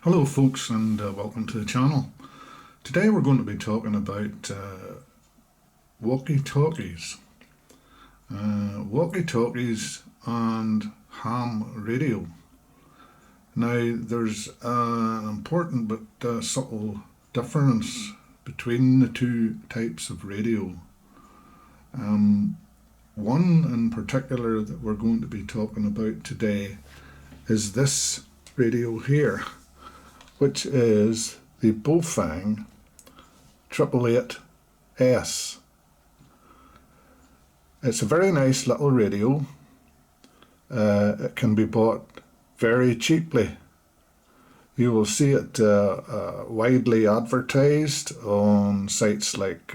Hello folks and welcome to the channel. Today we're going to be talking about walkie-talkies. Walkie-talkies and ham radio. Now there's an important but subtle difference between the two types of radio. One in particular that we're going to be talking about today is this radio here, which is the Baofeng 888S. It's a very nice little radio. It can be bought very cheaply. You will see it widely advertised on sites like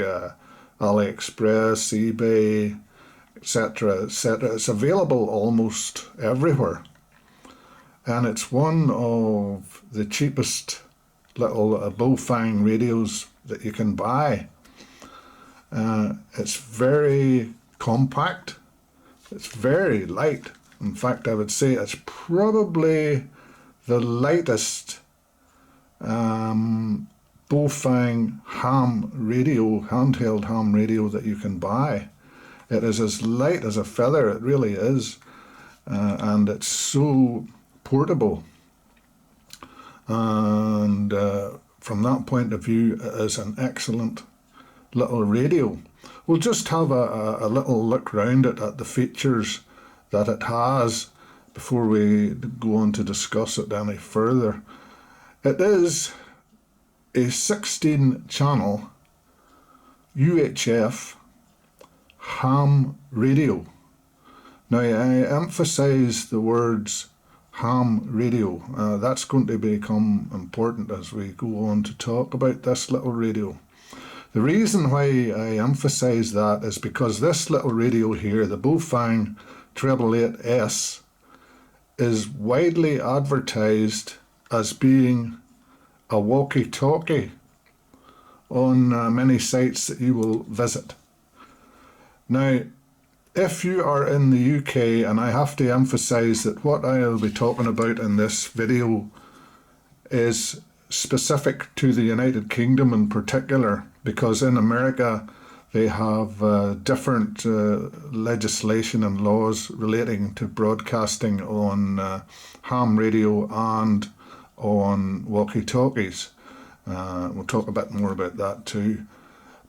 AliExpress, eBay, etc., etc. It's available almost everywhere. And it's one of the cheapest little Baofeng radios that you can buy. It's very compact. It's very light. In fact, I would say it's probably the lightest Baofeng handheld ham radio that you can buy. It is as light as a feather, it really is. And it's so portable, and from that point of view it is an excellent little radio. We'll just have a little look round it at the features that it has before we go on to discuss it any further. It is a 16 channel UHF ham radio. Now I emphasize the words ham radio. That's going to become important as we go on to talk about this little radio. The reason why I emphasize that is because this little radio here, the Baofeng 888S, is widely advertised as being a walkie-talkie on many sites that you will visit. Now, if you are in the UK, and I have to emphasize that what I'll be talking about in this video is specific to the United Kingdom in particular, because in America they have different legislation and laws relating to broadcasting on ham radio and on walkie-talkies. We'll talk a bit more about that too.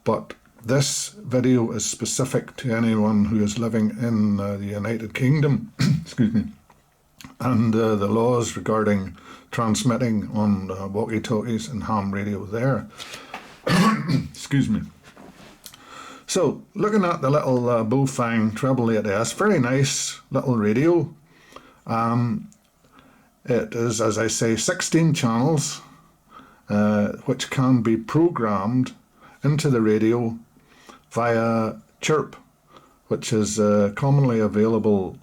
But this video is specific to anyone who is living in the United Kingdom, excuse me, and the laws regarding transmitting on walkie-talkies and ham radio there. Excuse me. So, looking at the little Baofeng 888S, very nice little radio. It is, as I say, 16 channels, which can be programmed into the radio via Chirp, which is commonly available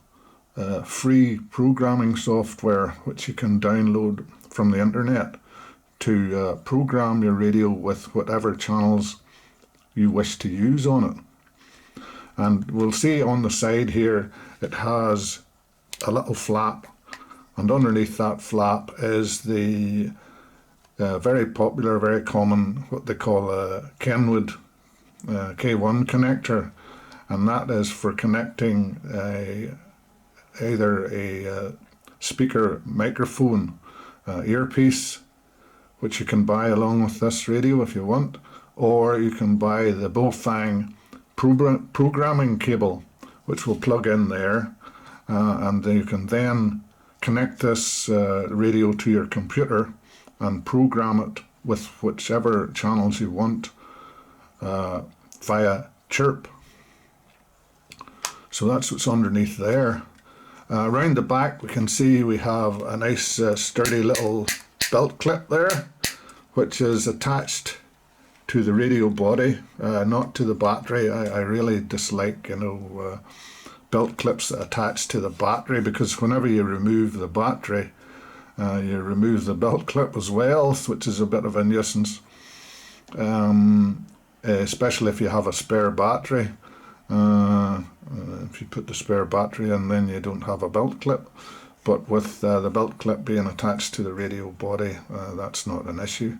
free programming software which you can download from the internet to program your radio with whatever channels you wish to use on it. And we'll see on the side here it has a little flap, and underneath that flap is the very popular, very common, what they call a Kenwood K1 connector, and that is for connecting either a speaker microphone earpiece, which you can buy along with this radio if you want, or you can buy the Baofeng programming cable, which will plug in there, and then you can then connect this radio to your computer and program it with whichever channels you want via Chirp. So that's what's underneath there. Around the back we can see we have a nice sturdy little belt clip there, which is attached to the radio body, not to the battery. I really dislike, belt clips that attach to the battery, because whenever you remove the battery, you remove the belt clip as well, which is a bit of a nuisance. Especially if you have a spare battery. If you put the spare battery in, then you don't have a belt clip. but with the belt clip being attached to the radio body, that's not an issue.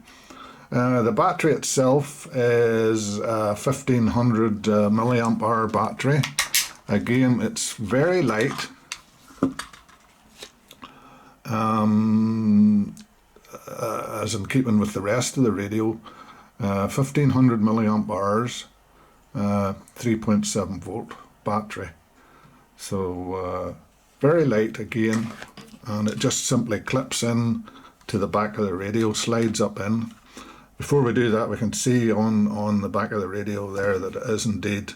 The battery itself is a 1500 milliamp hour battery. Again, it's very light. As in keeping with the rest of the radio, 1500 milliamp hours, 3.7 volt battery. So very light again, and it just simply clips in to the back of the radio, slides up in. Before we do that, we can see on the back of the radio there that it is indeed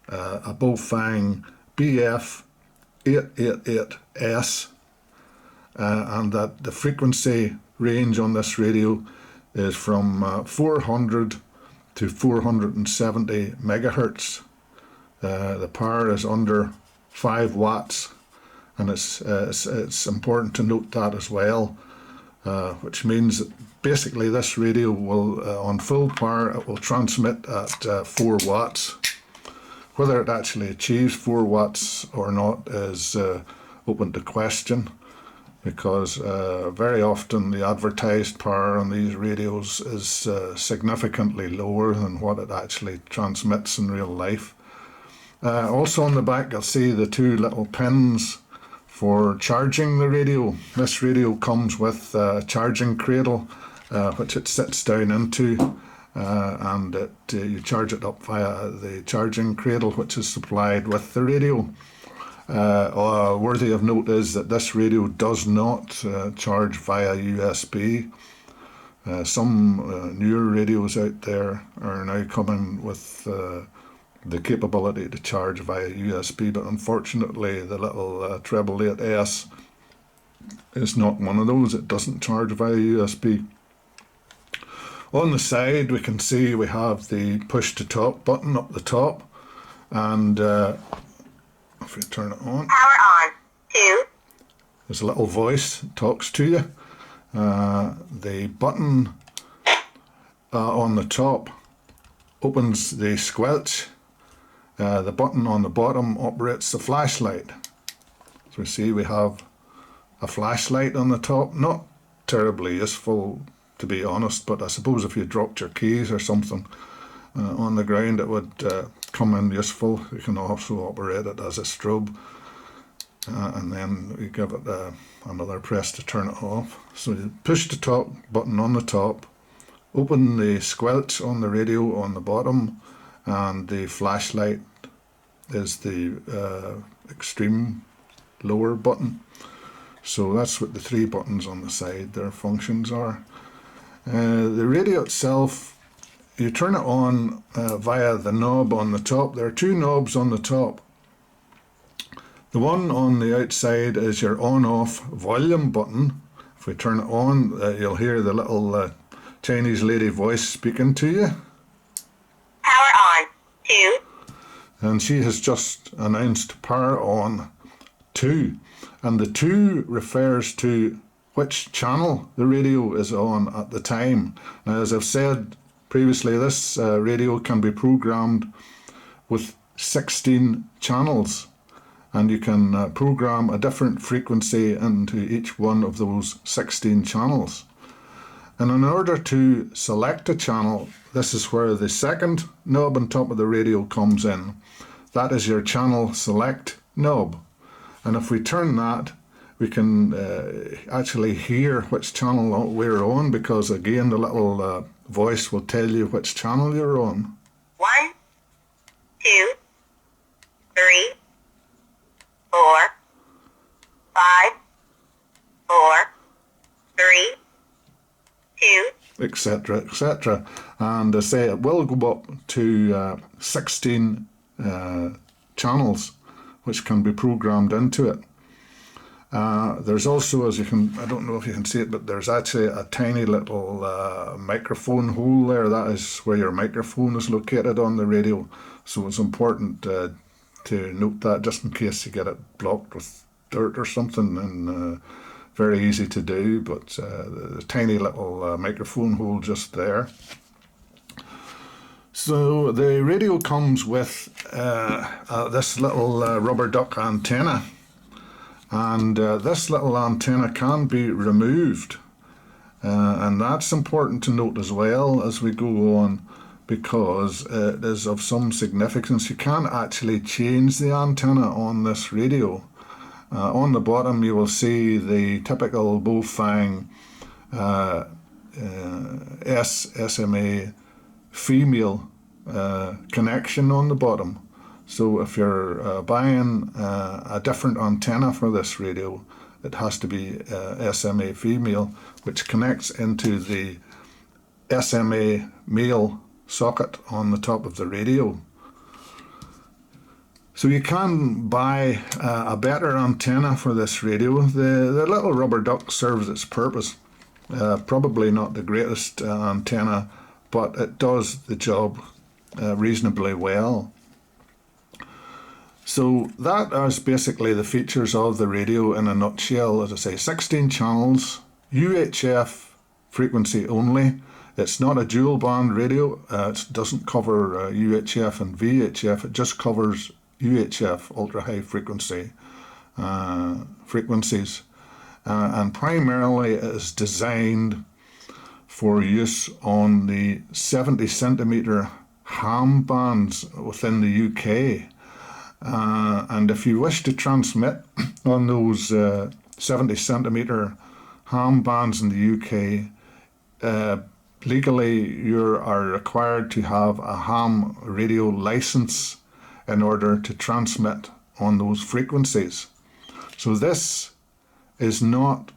a Baofeng BF888S, and that the frequency range on this radio is from 400 to 470 megahertz. The power is under 5 watts, and it's important to note that as well, which means that basically this radio will, on full power, it will transmit at 4 watts. Whether it actually achieves 4 watts or not is open to question, because very often the advertised power on these radios is significantly lower than what it actually transmits in real life. Also on the back, you'll see the 2 little pins for charging the radio. This radio comes with a charging cradle, which it sits down into, and you charge it up via the charging cradle, which is supplied with the radio. Worthy of note is that this radio does not charge via USB. Some newer radios out there are now coming with the capability to charge via USB, but unfortunately the little 888S is not one of those. It doesn't charge via USB. On the side, we can see we have the push to talk button up the top, and if you turn it on, power on, 2. There's a little voice that talks to you. The button on the top opens the squelch. The button on the bottom operates the flashlight. So we see we have a flashlight on the top. Not terribly useful, to be honest, but I suppose if you dropped your keys or something on the ground, it would come in useful. You can also operate it as a strobe, and then you give it another press to turn it off. So you push the talk button on the top, open the squelch on the radio on the bottom, and the flashlight is the extreme lower button. So that's what the 3 buttons on the side, their functions are. The radio itself, you turn it on via the knob on the top. There are 2 knobs on the top. The one on the outside is your on-off volume button. If we turn it on, you'll hear the little Chinese lady voice speaking to you. Power on, 2. And she has just announced power on 2. And the 2 refers to which channel the radio is on at the time. Now, as I've said previously, this radio can be programmed with 16 channels, and you can program a different frequency into each one of those 16 channels. And in order to select a channel, this is where the second knob on top of the radio comes in. That is your channel select knob. And if we turn that, we can actually hear which channel we're on, because again the little voice will tell you which channel you're on. 1, 2, 3, 4, 5, 4, 3, 2, etc., etc. And I say it will go up to 16 channels which can be programmed into it. There's also, as you can, I don't know if you can see it, but there's actually a tiny little microphone hole there. That is where your microphone is located on the radio. So it's important to note that, just in case you get it blocked with dirt or something. And very easy to do, but the tiny little microphone hole just there. So the radio comes with this little rubber duck antenna. And this little antenna can be removed. And that's important to note as well as we go on, because it is of some significance. You can actually change the antenna on this radio. On the bottom you will see the typical Baofeng SMA female connection on the bottom. So if you're buying a different antenna for this radio, it has to be SMA female, which connects into the SMA male socket on the top of the radio. So you can buy a better antenna for this radio. The little rubber duck serves its purpose. Probably not the greatest antenna, but it does the job reasonably well. So that is basically the features of the radio in a nutshell. As I say, 16 channels, UHF frequency only. It's not a dual band radio. It doesn't cover UHF and VHF. It just covers UHF, ultra high frequency frequencies. And primarily it is designed for use on the 70 centimetre ham bands within the UK. And if you wish to transmit on those 70 centimetre ham bands in the UK, legally you are required to have a ham radio license in order to transmit on those frequencies. So this is not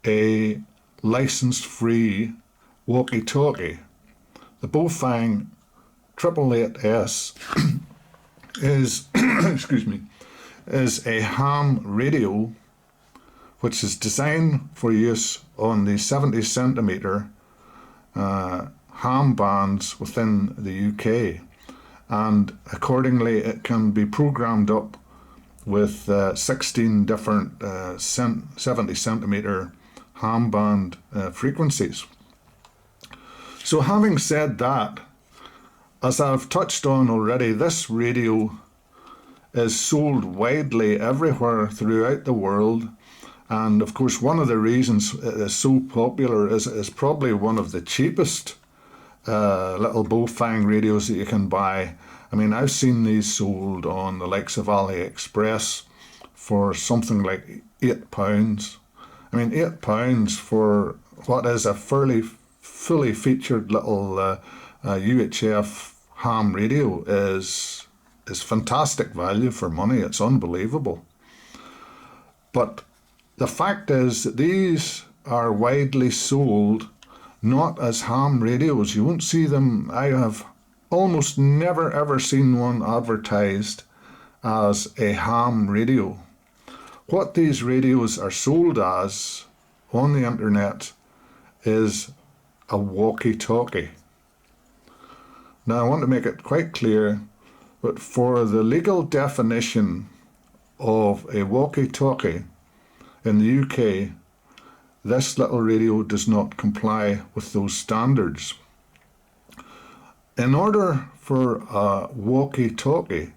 a license-free walkie-talkie. The Baofeng 888S is is a ham radio which is designed for use on the 70 centimetre ham bands within the UK, and accordingly it can be programmed up with 16 different 70 centimetre ham band frequencies. So having said that, as I've touched on already, this radio is sold widely everywhere throughout the world. And of course, one of the reasons it is so popular is probably one of the cheapest little Baofeng radios that you can buy. I mean, I've seen these sold on the likes of AliExpress for something like £8. I mean, £8 for what is a fairly fully featured little UHF ham radio is fantastic value for money. It's unbelievable. But the fact is that these are widely sold not as ham radios. You won't see them. I have almost never ever seen one advertised as a ham radio. What these radios are sold as on the internet is a walkie-talkie. Now I want to make it quite clear that for the legal definition of a walkie-talkie in the UK, this little radio does not comply with those standards. In order for a walkie-talkie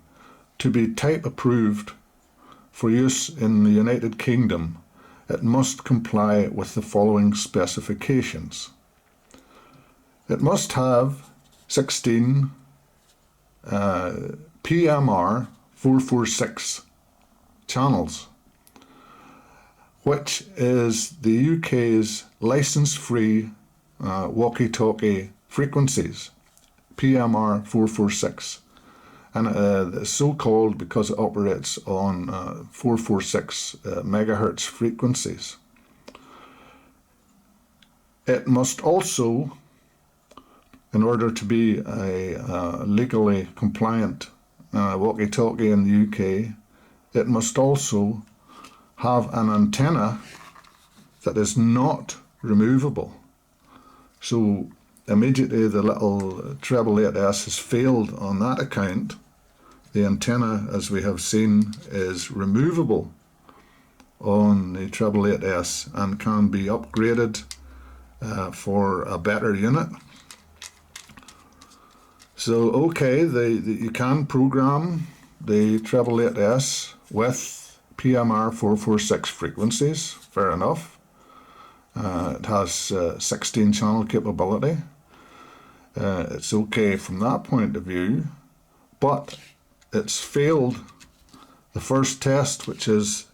to be type approved for use in the United Kingdom, it must comply with the following specifications. It must have 16 PMR 446 channels, which is the UK's license-free walkie-talkie frequencies, PMR 446. And it's so called because it operates on 446 megahertz frequencies. It must also, in order to be a legally compliant walkie-talkie in the UK, it must also have an antenna that is not removable. So immediately the little 888S has failed on that account. The antenna, as we have seen, is removable on the 888S and can be upgraded for a better unit. So okay, you can program the 888S with PMR 446 frequencies, fair enough. It has 16 channel capability. It's okay from that point of view, but it's failed the first test, which is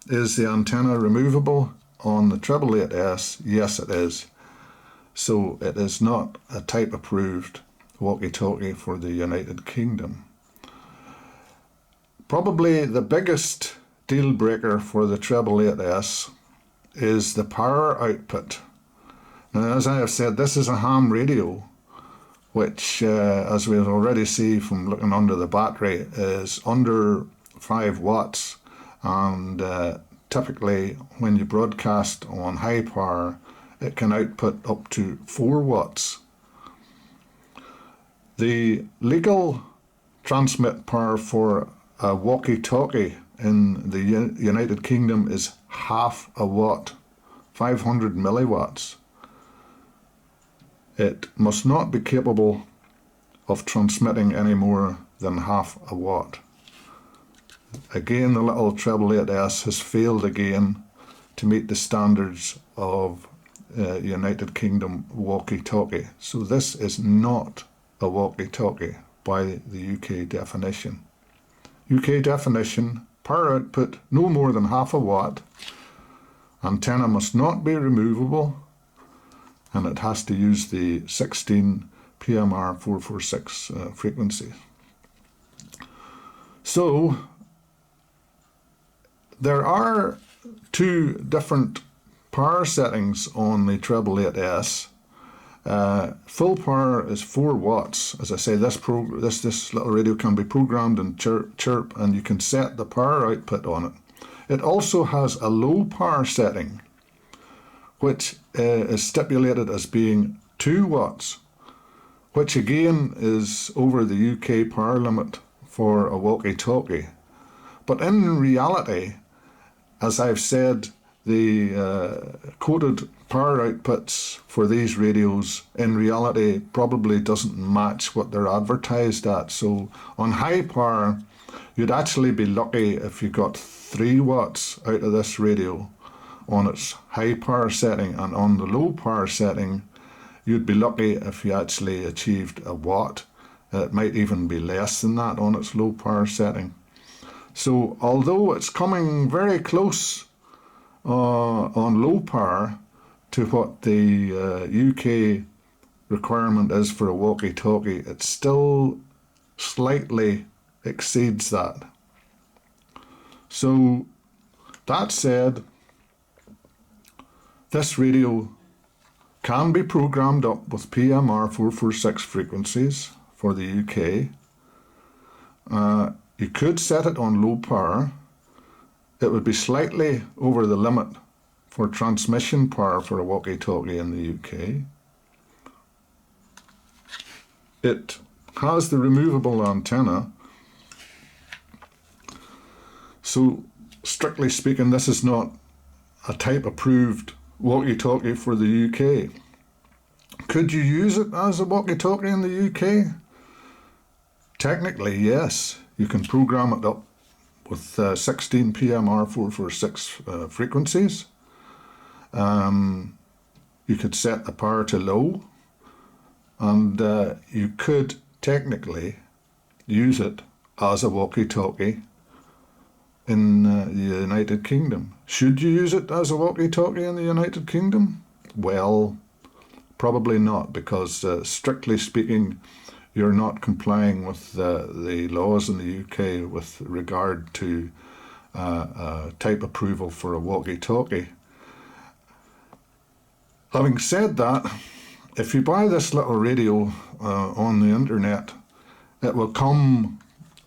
the antenna removable on the 888S? Yes, it is. So it is not a type approved walkie-talkie for the United Kingdom. Probably the biggest deal breaker for the 888S is the power output. Now, as I have said, this is a ham radio, which, as we already see from looking under the battery, is under 5 watts. And typically, when you broadcast on high power, it can output up to 4 watts. The legal transmit power for a walkie-talkie in the United Kingdom is half a watt, 500 milliwatts. It must not be capable of transmitting any more than half a watt. Again, the little 888S has failed again to meet the standards of United Kingdom walkie-talkie. So this is not a walkie-talkie by the UK definition. UK definition, power output no more than half a watt, antenna must not be removable, and it has to use the 16 PMR 446 frequency. So there are 2 different power settings on the 888S. Full power is 4 watts. As I say, this little radio can be programmed in chirp, and you can set the power output on it. It also has a low power setting, which is stipulated as being 2 watts, which again is over the UK power limit for a walkie-talkie. But in reality, as I've said, the quoted power outputs for these radios in reality probably doesn't match what they're advertised at. So on high power, you'd actually be lucky if you got 3 watts out of this radio on its high power setting, and on the low power setting, you'd be lucky if you actually achieved a watt. It might even be less than that on its low power setting. So although it's coming very close on low power to what the UK requirement is for a walkie-talkie, it still slightly exceeds that. So that said, this radio can be programmed up with PMR 446 frequencies for the UK. You could set it on low power. It would be slightly over the limit for transmission power for a walkie-talkie in the UK. It has the removable antenna. So, strictly speaking, this is not a type approved walkie-talkie for the UK. Could you use it as a walkie-talkie in the UK? Technically, yes. You can program it up with 16 PMR 446 frequencies. You could set the power to low, and you could technically use it as a walkie-talkie in the United Kingdom. Should you use it as a walkie-talkie in the United Kingdom? Well, probably not, because strictly speaking, you're not complying with the laws in the UK with regard to type approval for a walkie-talkie. Having said that, if you buy this little radio on the internet, it will come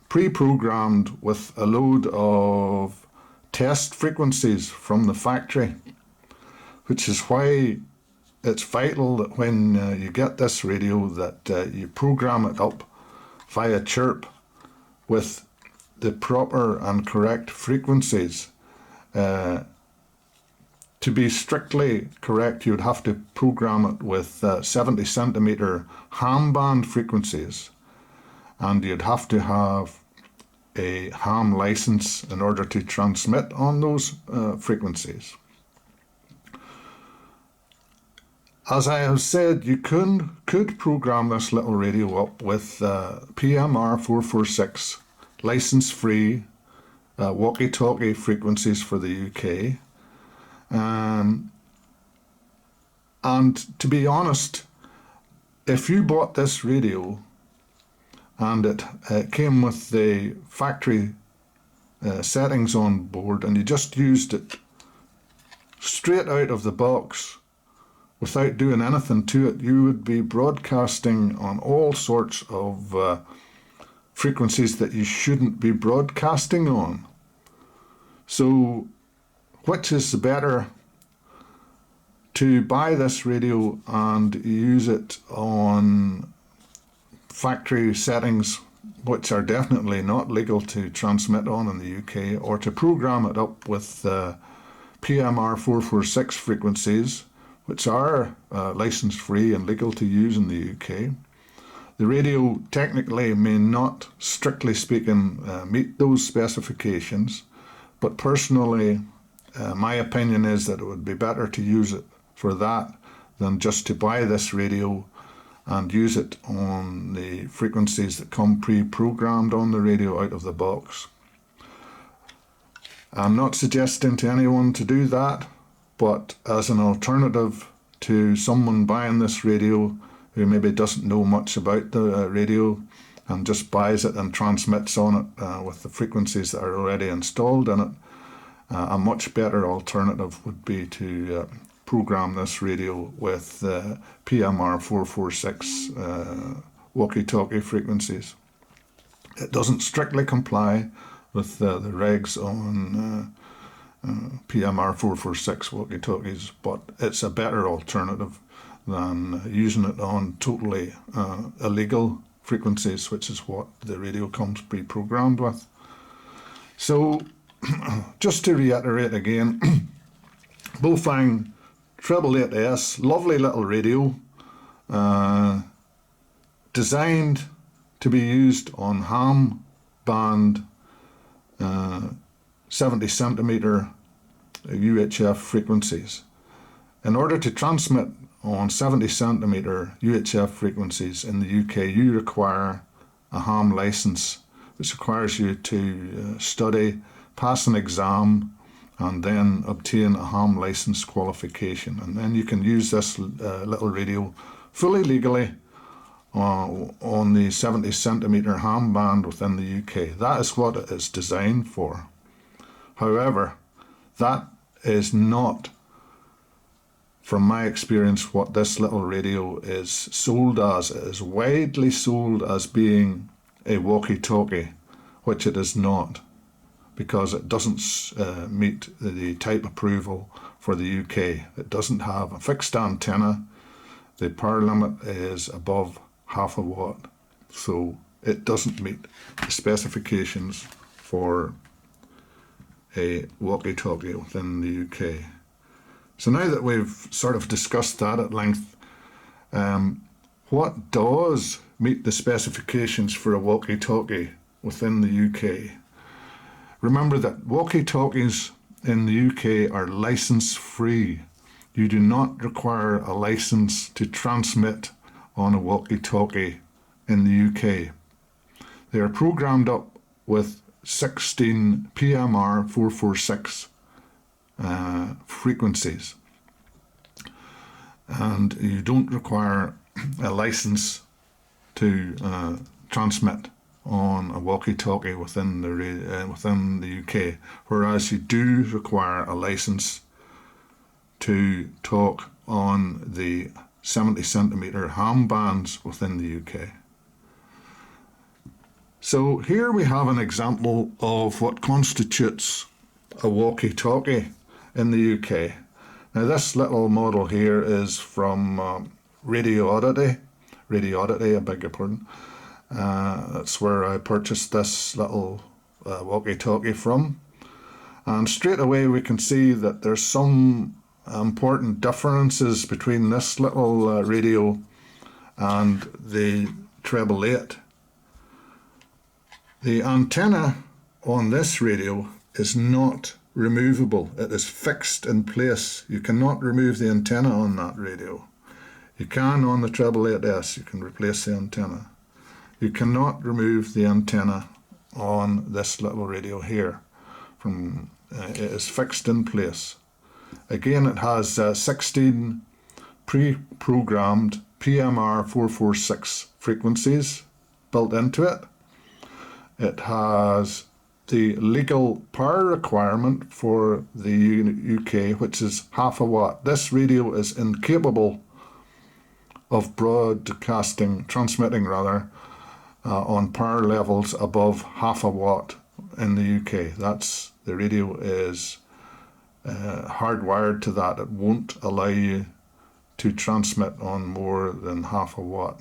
pre-programmed with a load of test frequencies from the factory, which is why it's vital that when you get this radio that you program it up via chirp with the proper and correct frequencies. To be strictly correct, you'd have to program it with 70 centimeter ham band frequencies, and you'd have to have a ham license in order to transmit on those frequencies. As I have said, you could program this little radio up with PMR 446 license-free walkie-talkie frequencies for the UK. And to be honest, if you bought this radio and it came with the factory settings on board and you just used it straight out of the box without doing anything to it, you would be broadcasting on all sorts of frequencies that you shouldn't be broadcasting on. So which is better, to buy this radio and use it on factory settings which are definitely not legal to transmit on in the UK, or to program it up with PMR 446 frequencies which are license free and legal to use in the UK. The radio technically may not, strictly speaking, meet those specifications, but personally my opinion is that it would be better to use it for that than just to buy this radio and use it on the frequencies that come pre-programmed on the radio out of the box. I'm not suggesting to anyone to do that, but as an alternative to someone buying this radio who maybe doesn't know much about the radio and just buys it and transmits on it with the frequencies that are already installed in it, a much better alternative would be to program this radio with PMR 446 walkie-talkie frequencies. It doesn't strictly comply with the regs on PMR 446 walkie-talkies, but it's a better alternative than using it on totally illegal frequencies, which is what the radio comes pre-programmed with. So just to reiterate again, Baofeng 888S, lovely little radio, designed to be used on ham band 70 centimeter UHF frequencies. In order to transmit on 70 centimeter UHF frequencies in the UK, you require a ham license, which requires you to study, pass an exam, and then obtain a ham license qualification. And then you can use this little radio fully legally on the 70 centimeter ham band within the UK. That is what it is designed for. However, that is not, from my experience, what this little radio is sold as. It is widely sold as being a walkie-talkie, which it is not, because it doesn't meet the type approval for the UK. It doesn't have a fixed antenna. The power limit is above half a watt, so it doesn't meet the specifications for a walkie-talkie within the UK. So now that we've sort of discussed that at length, what does meet the specifications for a walkie-talkie within the UK? Remember that walkie-talkies in the UK are license-free. You do not require a license to transmit on a walkie-talkie in the UK. They are programmed up with 16 PMR 446 frequencies, and you don't require a license to transmit on a walkie-talkie within the UK, whereas you do require a license to talk on the 70 centimeter ham bands within the UK. So here we have an example of what constitutes a walkie-talkie in the UK. Now this little model here is from Radio Oddity, I beg your pardon. That's where I purchased this little walkie-talkie from. And straight away we can see that there's some important differences between this little radio and the treble 8. The antenna on this radio is not removable. It is fixed in place. You cannot remove the antenna on that radio. You can on the treble 8S, you can replace the antenna. You cannot remove the antenna on this little radio here. It is fixed in place. Again, it has 16 pre-programmed PMR 446 frequencies built into it. It has the legal power requirement for the UK, which is half a watt. This radio is incapable of transmitting on power levels above half a watt in the UK. The radio is hardwired to that. It won't allow you to transmit on more than half a watt.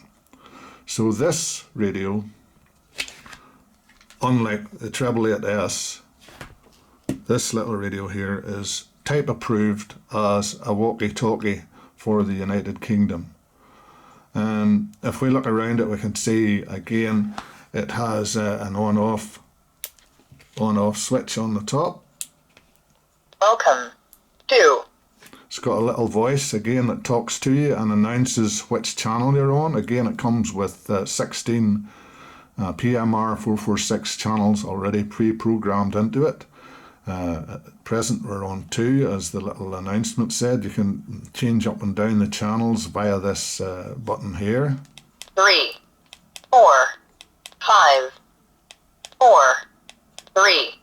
So this radio, unlike the treble 8S, this little radio here is type approved as a walkie-talkie for the United Kingdom. And if we look around it, we can see again it has an on-off switch on the top. Welcome to. It's got a little voice again that talks to you and announces which channel you're on. Again, it comes with 16 PMR 446 channels already pre-programmed into it. At present we're on 2, as the little announcement said. You can change up and down the channels via this button here. 3, 4, 5, 4, 3,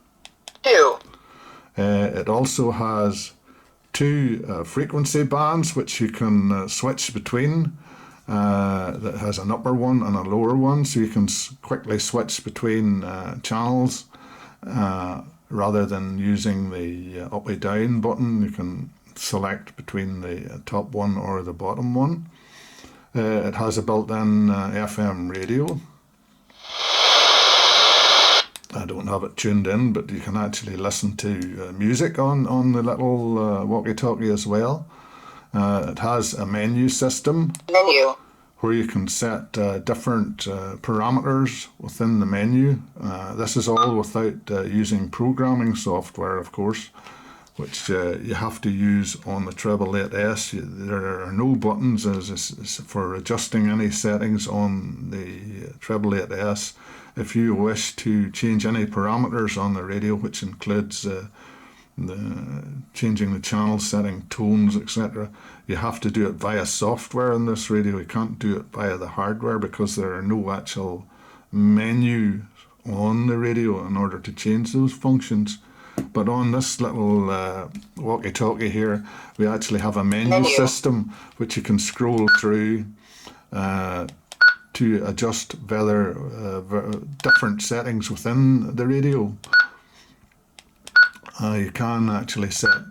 2. It also has 2 frequency bands which you can switch between. That has an upper one and a lower one, so you can quickly switch between channels rather than using the up or down button. You can select between the top one or the bottom one. It has a built-in FM radio. I don't have it tuned in, but you can actually listen to music on the little walkie-talkie as well. It has a menu system. Menu. Where you can set different parameters within the menu. This is all without using programming software, of course, which you have to use on the treble 8S. There are no buttons as for adjusting any settings on the treble 8S. If you wish to change any parameters on the radio, which includes changing the channel setting, tones, etc., you have to do it via software in this radio. You can't do it via the hardware because there are no actual menus on the radio in order to change those functions. But on this little walkie-talkie here, we actually have a menu system which you can scroll through to adjust different settings within the radio. You can actually set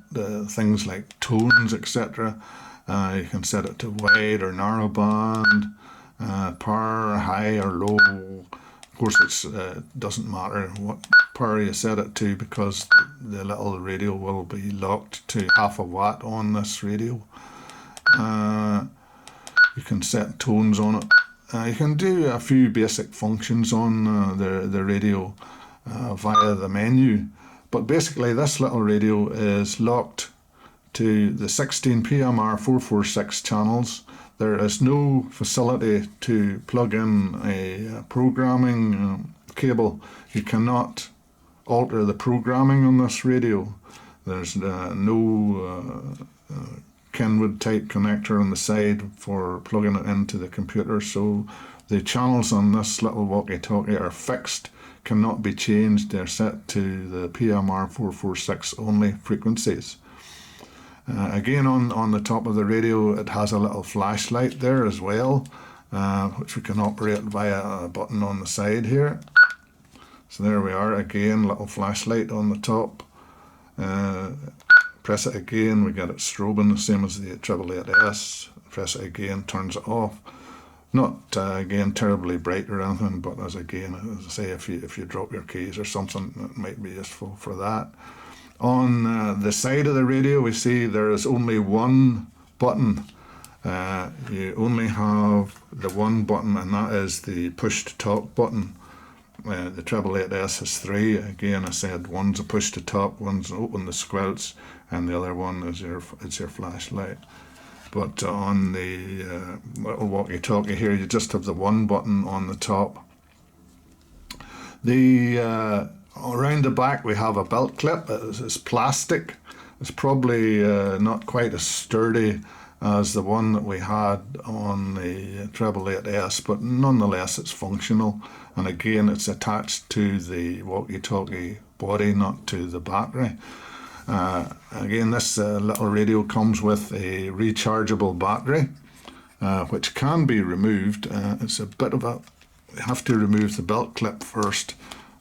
things like tones, etc. You can set it to wide or narrow band, power, high or low. Of course, it doesn't matter what power you set it to because the little radio will be locked to half a watt on this radio. You can set tones on it. You can do a few basic functions on the radio via the menu. But basically this little radio is locked to the 16 PMR 446 channels. There is no facility to plug in a programming cable. You cannot alter the programming on this radio. There's no Kenwood type connector on the side for plugging it into the computer. So the channels on this little walkie-talkie are fixed, cannot be changed. They're set to the PMR 446 only frequencies. Again, on the top of the radio, it has a little flashlight there as well, which we can operate via a button on the side here. So there we are again, little flashlight on the top. Press it again, we get it strobing, the same as the treble 8S. Press it again, turns it off. Not again terribly bright or anything, but as I say, if you drop your keys or something, it might be useful for that. On the side of the radio, we see there is only one button. You only have the one button, and that is the push to talk button. The 888S is 3. Again, I said one's a push to talk, one's open the squelch, and the other one is your flashlight. But on the little walkie-talkie here, you just have the one button on the top. Around the back we have a belt clip. It's plastic. It's probably not quite as sturdy as the one that we had on the 888S, but nonetheless it's functional. And again, it's attached to the walkie-talkie body, not to the battery. Again, this little radio comes with a rechargeable battery, which can be removed. It's a bit of you have to remove the belt clip first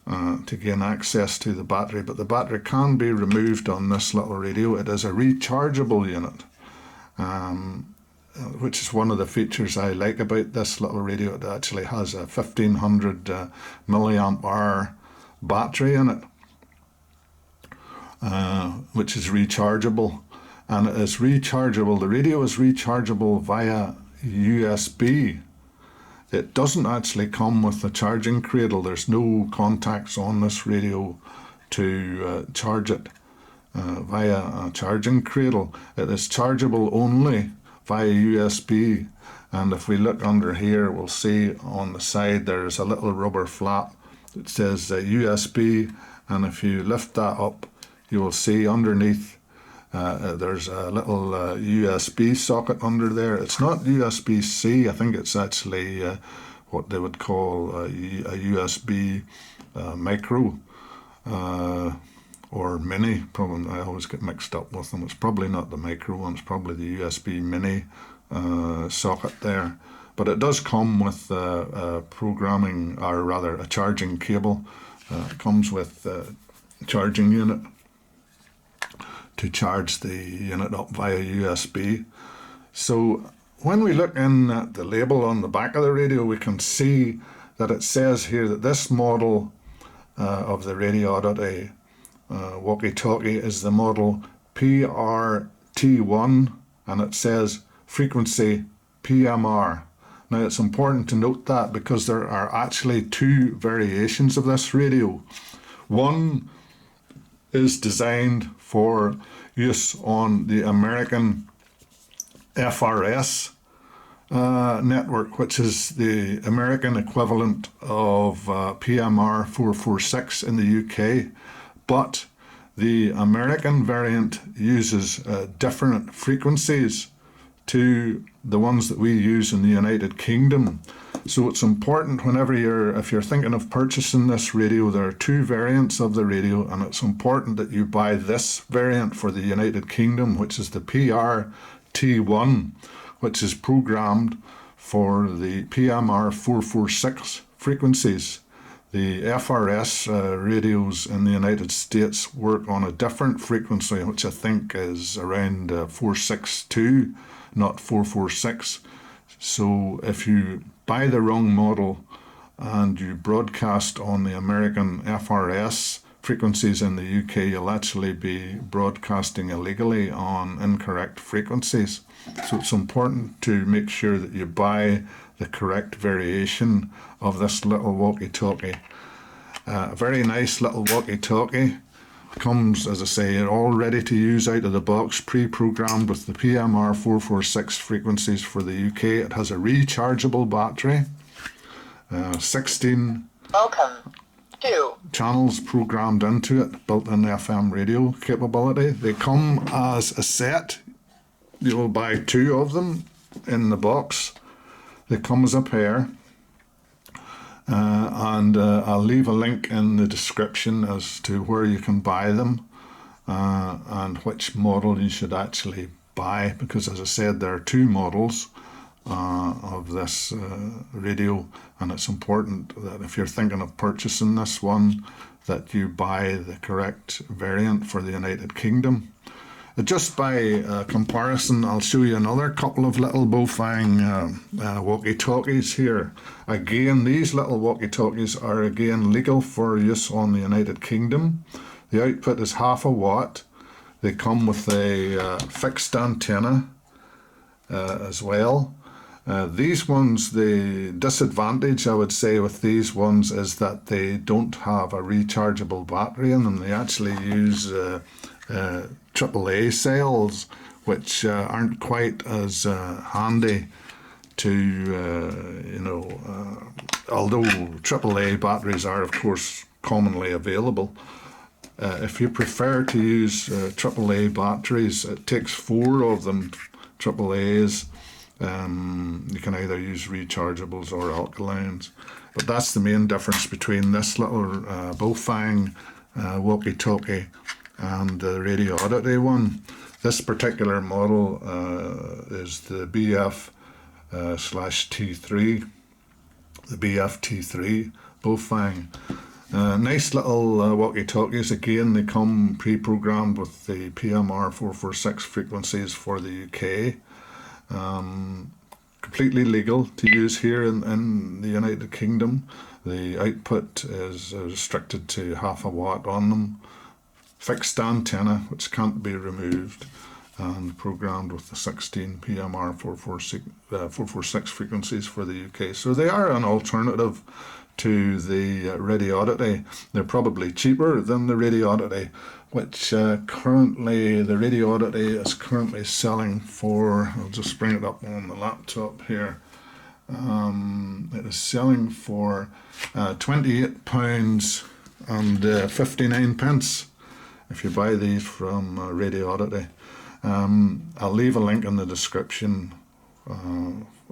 to gain access to the battery, but the battery can be removed on this little radio. It is a rechargeable unit, which is one of the features I like about this little radio. It actually has a 1500 milliamp hour battery in it, which is rechargeable, and it is rechargeable. The radio is rechargeable via USB. It doesn't actually come with the charging cradle. There's no contacts on this radio to charge it via a charging cradle. It is chargeable only via USB. And if we look under here, we'll see on the side there's a little rubber flap that says USB. And if you lift that up, you will see underneath there's a little USB socket under there. It's not USB-C. I think it's actually what they would call a USB micro or mini. Probably, I always get mixed up with them. It's probably not the micro one. It's probably the USB mini socket there. But it does come with programming, or rather a charging cable. It comes with a charging unit to charge the unit up via USB. So when we look in at the label on the back of the radio, we can see that it says here that this model of the Radio Oddity walkie-talkie is the model PRT1, and it says frequency PMR. Now it's important to note that because there are actually two variations of this radio. One is designed for use on the American FRS network, which is the American equivalent of PMR 446 in the UK, but the American variant uses different frequencies to the ones that we use in the United Kingdom. So it's important whenever if you're thinking of purchasing this radio, there are two variants of the radio, and it's important that you buy this variant for the United Kingdom, which is the PRT1, which is programmed for the PMR 446 frequencies. The FRS radios in the United States work on a different frequency, which I think is around 462, not 446. So if you buy the wrong model and you broadcast on the American FRS frequencies in the UK, you'll actually be broadcasting illegally on incorrect frequencies. So it's important to make sure that you buy the correct variation of this little walkie-talkie. A very nice little walkie-talkie. Comes, as I say, all ready to use out of the box, pre-programmed with the PMR 446 frequencies for the UK. It has a rechargeable battery, 16 Welcome to channels programmed into it, built-in FM radio capability. They come as a set. You will buy two of them in the box. They come as a pair. And I'll leave a link in the description as to where you can buy them and which model you should actually buy, because as I said, there are two models of this radio, and it's important that if you're thinking of purchasing this one, that you buy the correct variant for the United Kingdom. Just by comparison, I'll show you another couple of little Baofeng walkie-talkies here. Again, these little walkie-talkies are again legal for use on the United Kingdom. The output is 0.5 watt. They come with a fixed antenna as well. These ones, the disadvantage I would say with these ones is that they don't have a rechargeable battery in them. They actually use AAA cells, which aren't quite as handy to, although AAA batteries are of course commonly available. If you prefer to use AAA batteries, it takes 4 of them, AAAs. You can either use rechargeables or alkalines, but that's the main difference between this little Baofeng walkie-talkie and the Radio Oddity one. This particular model is the BF/T3, the BF-T3 Baofeng. Nice little walkie-talkies. Again, they come pre-programmed with the PMR 446 frequencies for the UK. Completely legal to use here in the United Kingdom. The output is restricted to 0.5 watt on them. Fixed antenna, which can't be removed, and programmed with the 16 PMR 446 frequencies for the UK. So they are an alternative to the Radio Oddity. They're probably cheaper than the Radio Oddity, which currently, the Radio Oddity is currently selling for, I'll just bring it up on the laptop here. It is selling for £28.59 if you buy these from Radio Oddity. I'll leave a link in the description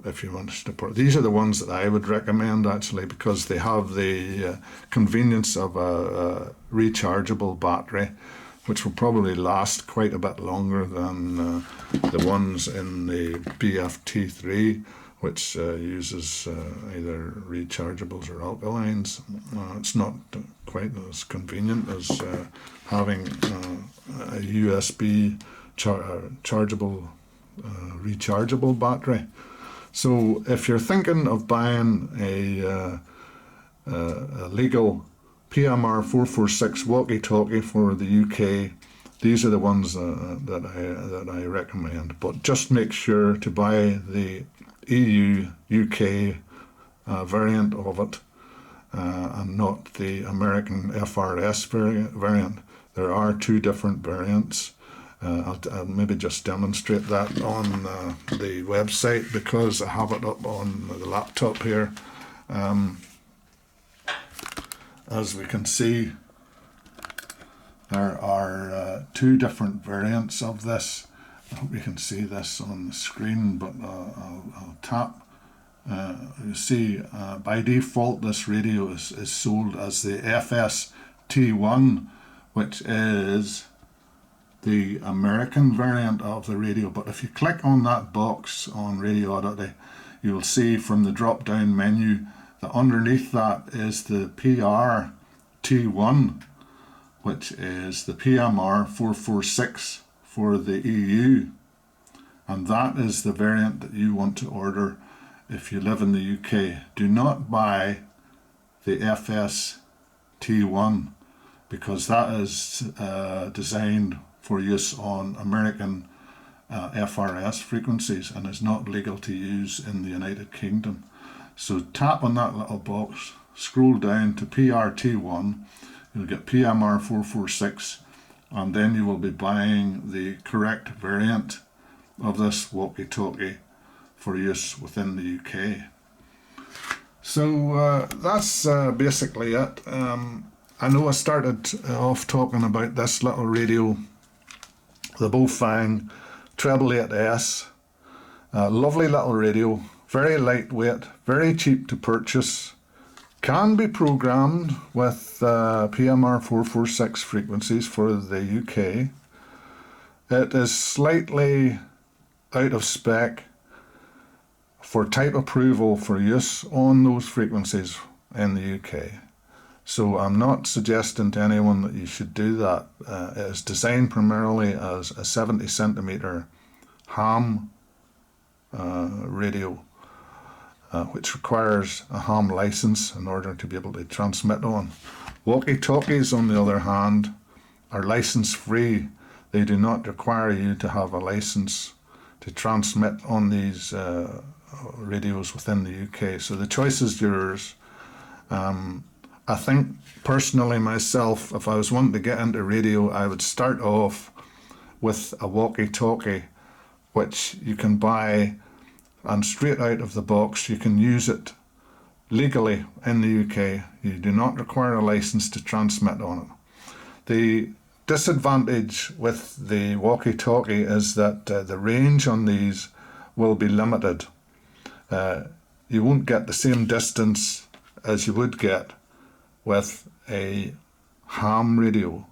if you want to support. These are the ones that I would recommend actually, because they have the convenience of a rechargeable battery, which will probably last quite a bit longer than the ones in the BF-T3, which uses either rechargeables or alkalines. It's not quite as convenient as having a USB chargeable rechargeable battery. So if you're thinking of buying a legal PMR 446 walkie-talkie for the UK, these are the ones that I recommend. But just make sure to buy the EU UK variant of it and not the American FRS variant. There are 2 different variants. I'll maybe just demonstrate that on the website, because I have it up on the laptop here. As we can see, there are 2 different variants of this. I hope you can see this on the screen, but I'll tap. You see, by default, this radio is sold as the FS-T1, which is the American variant of the radio. But if you click on that box on Radio Oddity, you'll see from the drop down menu that underneath that is the PR-T1, which is the PMR 446 for the EU, and that is the variant that you want to order if you live in the UK. Do not buy the FS-T1, because that is designed for use on American FRS frequencies and is not legal to use in the United Kingdom. So tap on that little box, scroll down to PR-T1, you'll get PMR 446, and then you will be buying the correct variant of this walkie-talkie for use within the UK. So that's basically it. I know I started off talking about this little radio, the Baofeng 888S. Lovely little radio, very lightweight, very cheap to purchase, can be programmed with PMR 446 frequencies for the UK. It is slightly out of spec for type approval for use on those frequencies in the UK. So I'm not suggesting to anyone that you should do that. It is designed primarily as a 70 centimeter ham radio, which requires a ham license in order to be able to transmit on. Walkie-talkies, on the other hand, are license free. They do not require you to have a license to transmit on these radios within the UK. So the choice is yours. I think personally myself, if I was wanting to get into radio, I would start off with a walkie-talkie, which you can buy, and straight out of the box you can use it legally in the UK. You do not require a license to transmit on it. The disadvantage with the walkie-talkie is that the range on these will be limited. You won't get the same distance as you would get with a ham radio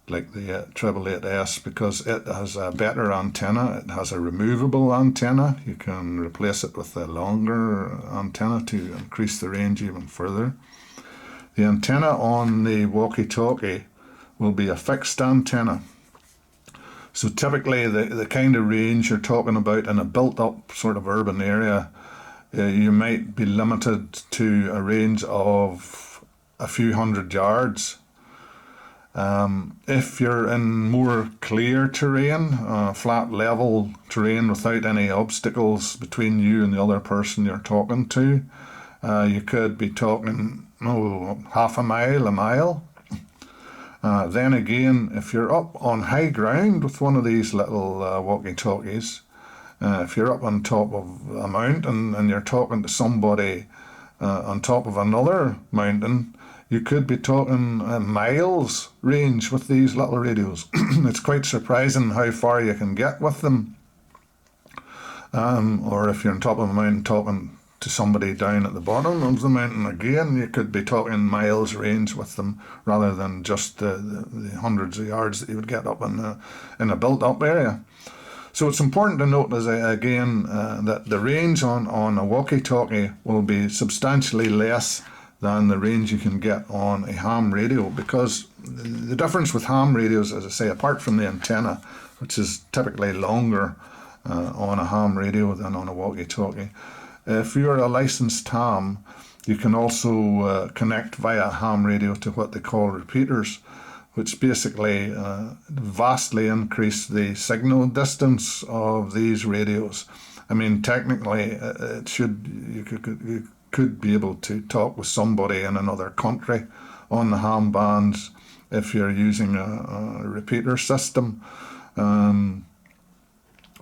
like the 888S, because it has a better antenna. It has a removable antenna. You can replace it with a longer antenna to increase the range even further. The antenna on the walkie-talkie will be a fixed antenna. So typically the kind of range you're talking about in a built-up sort of urban area, you might be limited to a range of a few hundred yards. If you're in more clear terrain, flat level terrain without any obstacles between you and the other person you're talking to, you could be talking half a mile. Then again, if you're up on high ground with one of these little walkie-talkies, if you're up on top of a mountain and you're talking to somebody on top of another mountain, you could be talking miles range with these little radios. It's quite surprising how far you can get with them. Or if you're on top of a mountain talking to somebody down at the bottom of the mountain, again, you could be talking miles range with them rather than just the hundreds of yards that you would get up in a built-up area. So it's important to note, that the range on a walkie-talkie will be substantially less than the range you can get on a ham radio, because the difference with ham radios, as I say, apart from the antenna, which is typically longer on a ham radio than on a walkie-talkie, if you're a licensed ham, you can also connect via ham radio to what they call repeaters, which basically vastly increase the signal distance of these radios. I mean, technically, you could be able to talk with somebody in another country on the ham bands if you're using a repeater system.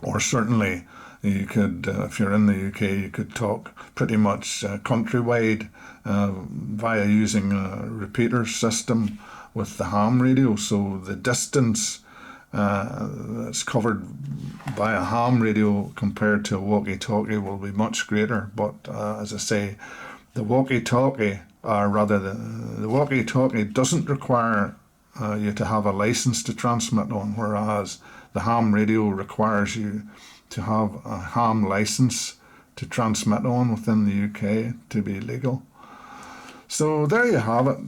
Or certainly you could, if you're in the UK, you could talk pretty much countrywide via using a repeater system with the ham radio. So the distance that's covered by a ham radio compared to a walkie-talkie will be much greater. But as I say, the walkie-talkie doesn't require you to have a license to transmit on, whereas the ham radio requires you to have a ham license to transmit on within the UK to be legal. So there you have it.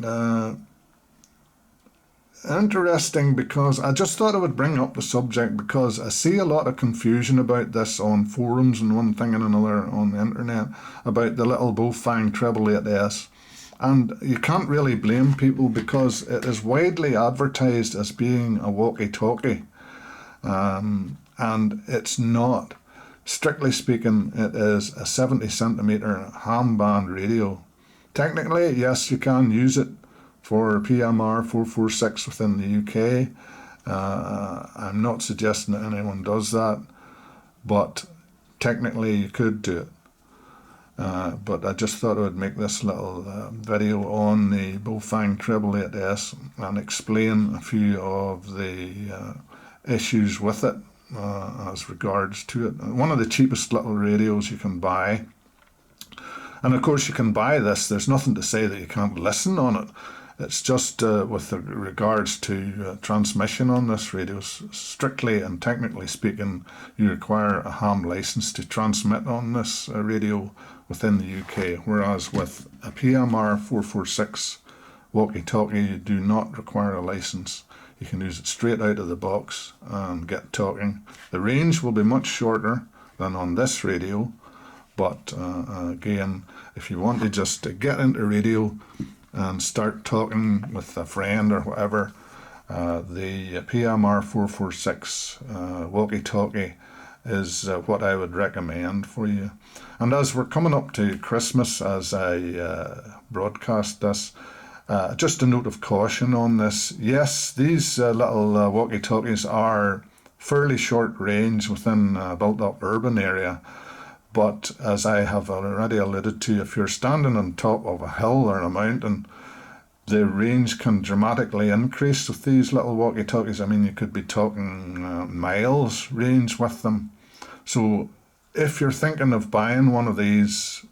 Interesting, because I just thought I would bring up the subject because I see a lot of confusion about this on forums and one thing and another on the internet about the little Baofeng 888S. And you can't really blame people because it is widely advertised as being a walkie-talkie. And it's not. Strictly speaking, it is a 70 centimetre ham band radio. Technically, yes, you can use it for PMR 446 within the UK. I'm not suggesting that anyone does that, but technically you could do it. But I just thought I would make this little video on the Baofeng 888S and explain a few of the issues with it as regards to it. One of the cheapest little radios you can buy. And of course you can buy this. There's nothing to say that you can't listen on it. It's just with regards to transmission on this radio, strictly and technically speaking, you require a ham license to transmit on this radio within the UK, whereas with a PMR 446 walkie-talkie, you do not require a license. You can use it straight out of the box and get talking. The range will be much shorter than on this radio, but again, if you want to just get into radio and start talking with a friend or whatever, the PMR 446 walkie-talkie is what I would recommend for you. And as we're coming up to Christmas, as I broadcast this, just a note of caution on this. Yes, these little walkie-talkies are fairly short range within a built-up urban area, but as I have already alluded to, if you're standing on top of a hill or a mountain, the range can dramatically increase with these little walkie-talkies. I mean, you could be talking miles range with them. So if you're thinking of buying one of these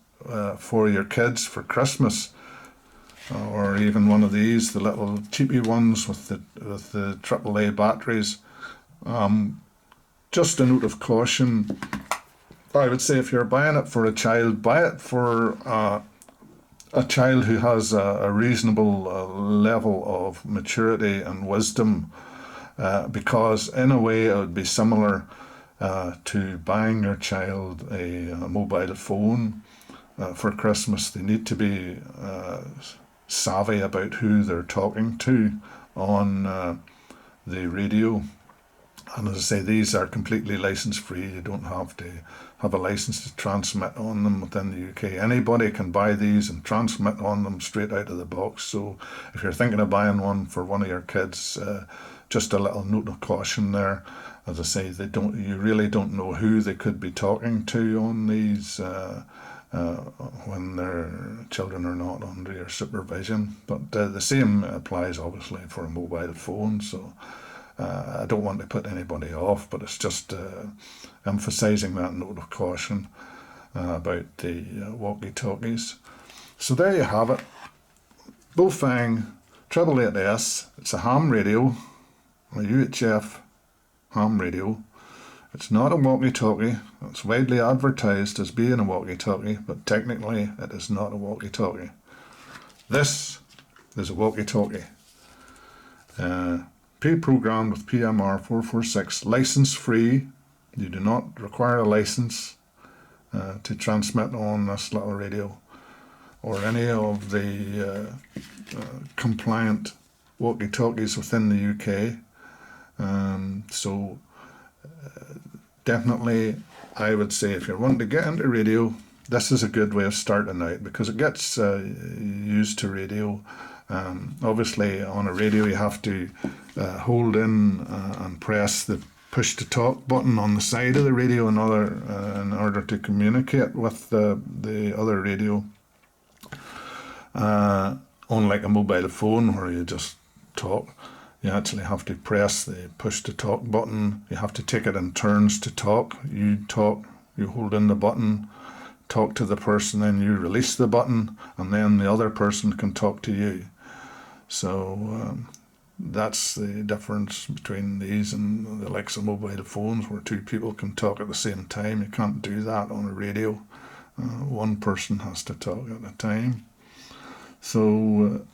for your kids for Christmas, or even one of these, the little cheapy ones with the AAA batteries, just a note of caution. I would say if you're buying it for a child, buy it for a child who has a reasonable level of maturity and wisdom, because in a way it would be similar to buying your child a mobile phone for Christmas. They need to be savvy about who they're talking to on the radio. And as I say, these are completely license free. You don't have to have a license to transmit on them within the UK. Anybody can buy these and transmit on them straight out of the box. So if you're thinking of buying one for one of your kids, just a little note of caution there. As I say, you really don't know who they could be talking to on these when their children are not under your supervision. But the same applies obviously for a mobile phone. So I don't want to put anybody off, but it's just emphasising that note of caution about the walkie-talkies. So there you have it. Baofeng 888S. It's a ham radio, a UHF ham radio. It's not a walkie-talkie. It's widely advertised as being a walkie-talkie, but technically it is not a walkie-talkie. This is a walkie-talkie. Pre-programmed with PMR 446, license free. You do not require a license to transmit on this little radio or any of the compliant walkie-talkies within the UK. So definitely I would say if you're wanting to get into radio, this is a good way of starting out, because it gets used to radio. Obviously on a radio you have to hold in and press the push to talk button on the side of the radio in order to communicate with the other radio. Unlike a mobile phone where you just talk, you actually have to press the push to talk button. You have to take it in turns to talk. You talk, you hold in the button, talk to the person, then you release the button, and then the other person can talk to you. So that's the difference between these and the likes of mobile phones, where two people can talk at the same time. You can't do that on a radio. One person has to talk at a time. So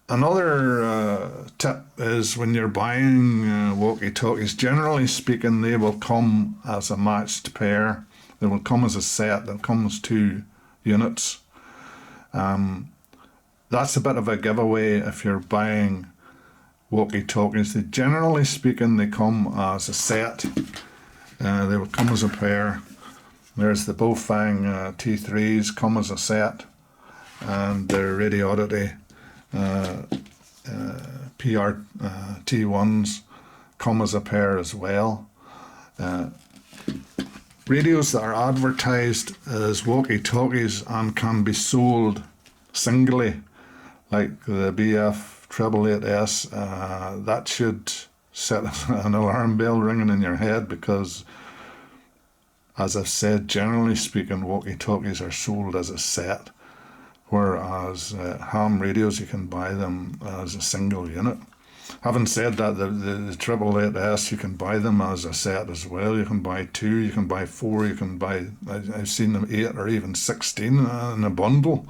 another tip is when you're buying walkie-talkies, generally speaking, they will come as a matched pair. They will come as a set. They'll come as 2 units. That's a bit of a giveaway if you're buying walkie-talkies. Generally speaking, they come as a set. They will come as a pair. There's the Baofeng T3s come as a set, and the Radioddity PR T1s come as a pair as well. Radios that are advertised as walkie-talkies and can be sold singly, like the BF 888S, that should set an alarm bell ringing in your head, because, as I've said, generally speaking, walkie-talkies are sold as a set, whereas ham radios, you can buy them as a single unit. Having said that, the 888S, you can buy them as a set as well. You can buy 2, you can buy 4, you can buy, I've seen them 8 or even 16 in a bundle.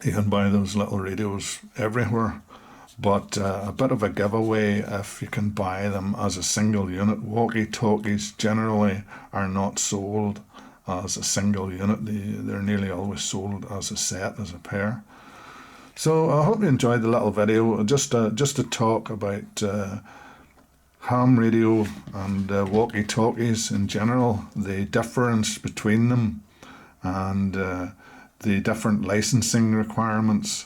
You can buy those little radios everywhere, but a bit of a giveaway if you can buy them as a single unit. Walkie-talkies generally are not sold as a single unit. They're nearly always sold as a set, as a pair. So I hope you enjoyed the little video, just to talk about ham radio and walkie-talkies in general, the difference between them, and the different licensing requirements.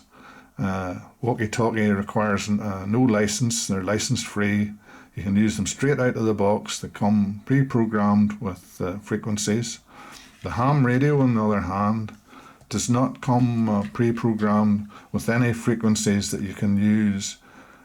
Walkie-talkie requires no license. They're license free. You can use them straight out of the box. They come pre-programmed with frequencies. The ham radio, on the other hand, does not come pre-programmed with any frequencies that you can use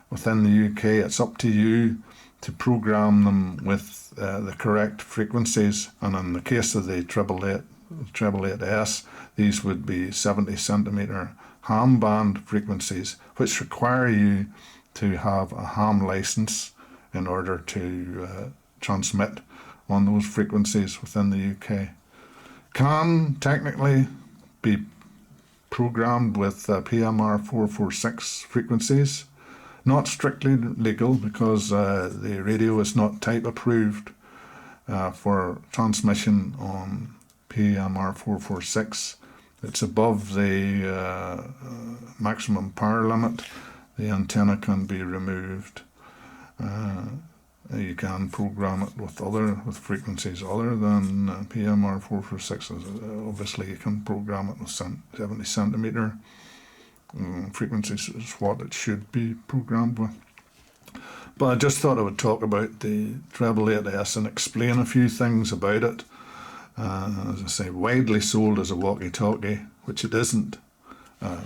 within the UK. It's up to you to program them with the correct frequencies, and in the case of the 888S, these would be 70 centimetre ham band frequencies, which require you to have a ham license in order to transmit on those frequencies within the UK. Can technically be programmed with PMR 446 frequencies. Not strictly legal, because the radio is not type approved for transmission on PMR 446. It's above the maximum power limit. The antenna can be removed. You can program it with frequencies other than PMR 446. Obviously, you can program it with 70 centimetre frequencies is what it should be programmed with. But I just thought I would talk about the 888S and explain a few things about it. As I say, widely sold as a walkie-talkie, which it isn't.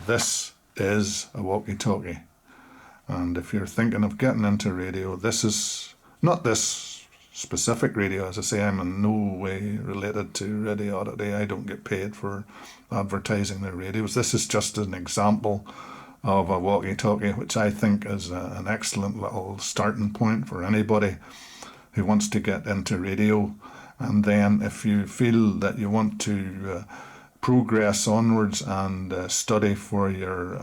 This is a walkie-talkie. And if you're thinking of getting into radio, this is not this specific radio. As I say, I'm in no way related to Radio Oddity. I don't get paid for advertising their radios. This is just an example of a walkie-talkie, which I think is an excellent little starting point for anybody who wants to get into radio. And then if you feel that you want to progress onwards and study for your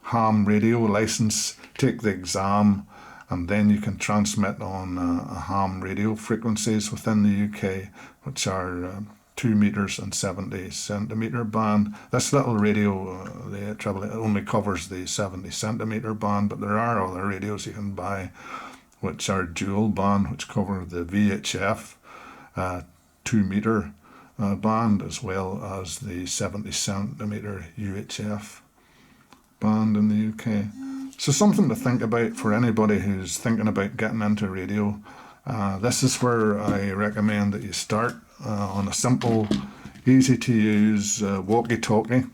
ham radio license, take the exam, and then you can transmit on ham radio frequencies within the UK, which are 2 meters and 70 centimetre band. This little radio, the 888, only covers the 70 centimetre band, but there are other radios you can buy which are dual band, which cover the VHF 2 metre band, as well as the 70 centimetre UHF band in the UK. So something to think about for anybody who's thinking about getting into radio. This is where I recommend that you start on a simple, easy to use walkie-talkie.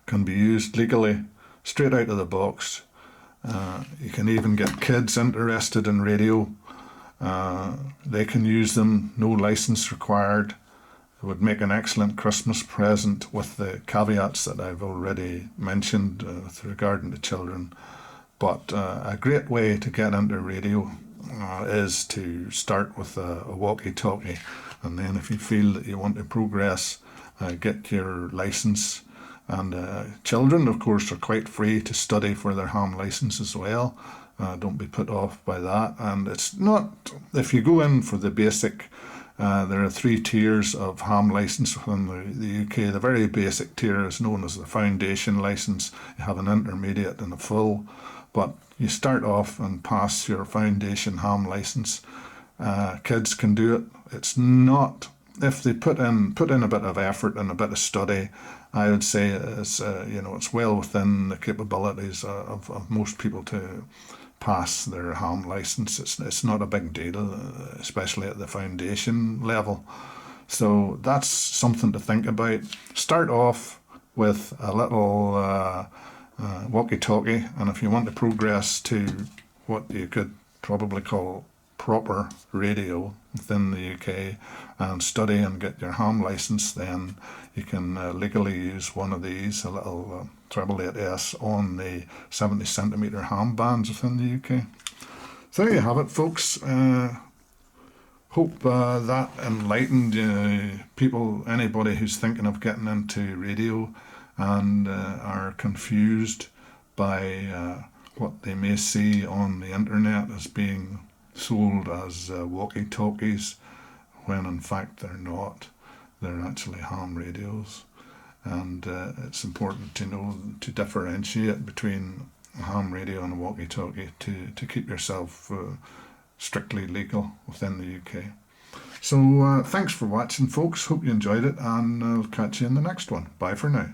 Can be used legally, straight out of the box. You can even get kids interested in radio. They can use them, no license required. It would make an excellent Christmas present, with the caveats that I've already mentioned with regarding to children. But a great way to get into radio is to start with a walkie-talkie, and then if you feel that you want to progress, get your license. And children, of course, are quite free to study for their ham license as well. Don't be put off by that. And it's not, if you go in for the basic, there are 3 tiers of ham license within the UK. The very basic tier is known as the foundation license. You have an intermediate and a full, but you start off and pass your foundation ham license. Kids can do it. It's not, if they put in a bit of effort and a bit of study, I would say it's it's well within the capabilities of most people to pass their ham license. It's not a big deal, especially at the foundation level. So that's something to think about. Start off with a little walkie-talkie, and if you want to progress to what you could probably call proper radio within the UK and study and get your ham license, then you can legally use one of these, a little 888S, on the 70 centimetre ham bands within the UK. So there you have it, folks. Hope that enlightened people, anybody who's thinking of getting into radio and are confused by what they may see on the internet as being sold as walkie-talkies, when in fact they're not. They're actually ham radios. And it's important to know to differentiate between a ham radio and a walkie-talkie to keep yourself strictly legal within the UK. So thanks for watching, folks. Hope you enjoyed it, and I'll catch you in the next one. Bye for now.